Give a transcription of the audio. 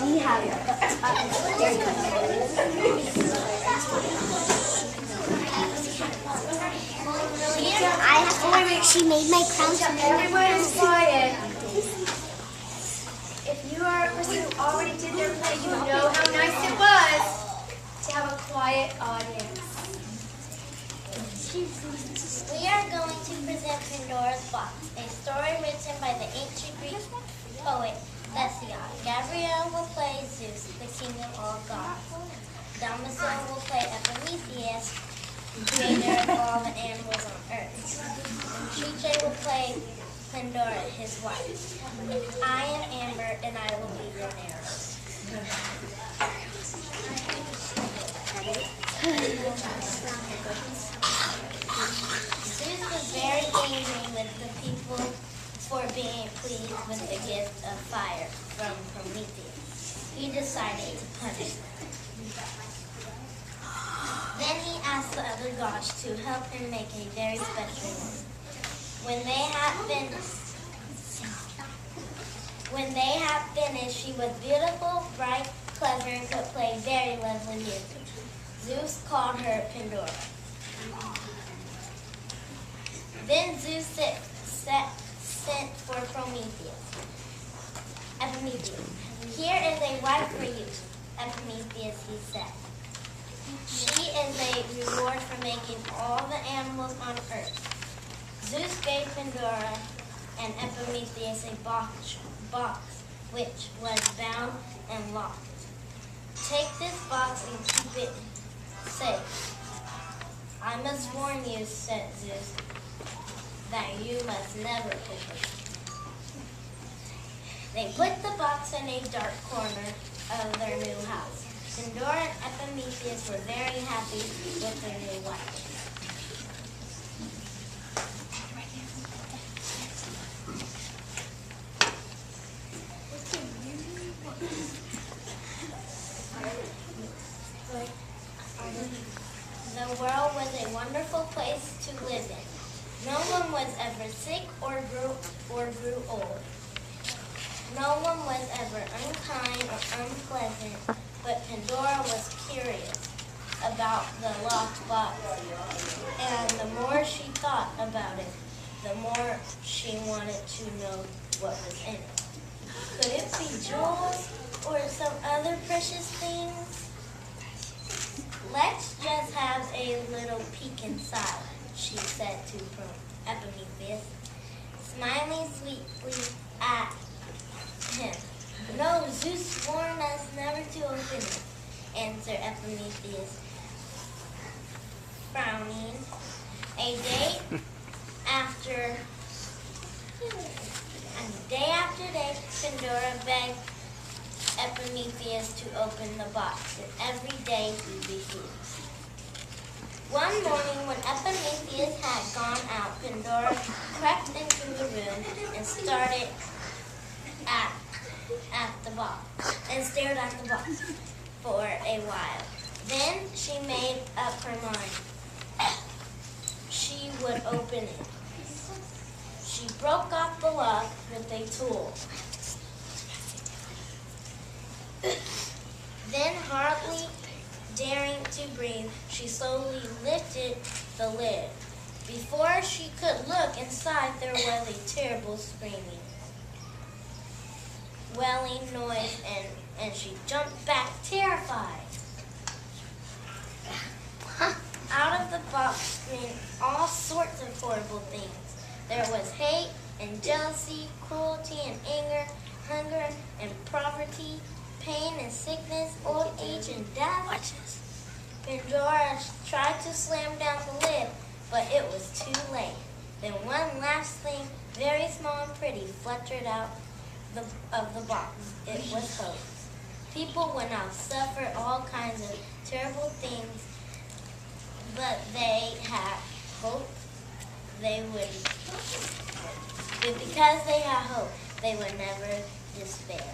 we have she made my crown. Everyone is quiet. If you are a person who already did their play, you know how nice it was to have a quiet audience. We are going to present Pandora's Box, a story written by the ancient Greek poet Theseus. Gabriel will play Zeus, the king of all gods. Damaso will play Epimetheus, creator of all the animals on earth. And Chiche will play Pandora, his wife. I am Amber, and I will be your narrator. Zeus was very angry with the people for being pleased with the gift of fire from Prometheus. He decided to punish them. Then he asked the other gods to help him make a very special one. When they had finished, she was beautiful, bright, clever, and could play very lovely music. Zeus called her Pandora. Then Zeus sent for Epimetheus. Here is a wife for you, Epimetheus, he said. She is a reward for making all the animals on earth. Zeus gave Pandora and Epimetheus a box which was bound and locked. Take this box and keep it safe. I must warn you, said Zeus, that you must never push it. They put the box in a dark corner of their new house. Pandora and Epimetheus were very happy with their new wife. The world was a wonderful place to live in. No one was ever sick or grew old. No one was ever unkind or unpleasant, but Pandora was curious about the locked box. And the more she thought about it, the more she wanted to know what was in it. Could it be jewels or some other precious things? Let's just have a little peek inside, she said to Epimetheus, smiling sweetly at him. No, Zeus warned us never to open it, answered Epimetheus, frowning. A day after day, Pandora begged Epimetheus to open the box, and every day he refused. One morning, when Epimetheus had gone out, Pandora crept into the room and stared at the box for a while. Then she made up her mind. She would open it. She broke off the lock with a tool. Then, hardly daring to breathe, she slowly lifted the lid. Before she could look inside, there was a terrible screaming, wailing noise, and she jumped back, terrified. Out of the box screamed all sorts of horrible things. There was hate and jealousy, cruelty and anger, hunger and poverty, pain and sickness, old age and death. Pandora tried to slam down the lid, but it was too late. Then one last thing, very small and pretty, fluttered out of the box. It was hope. People would now suffer all kinds of terrible things, but they had hope. Because they had hope, they would never despair.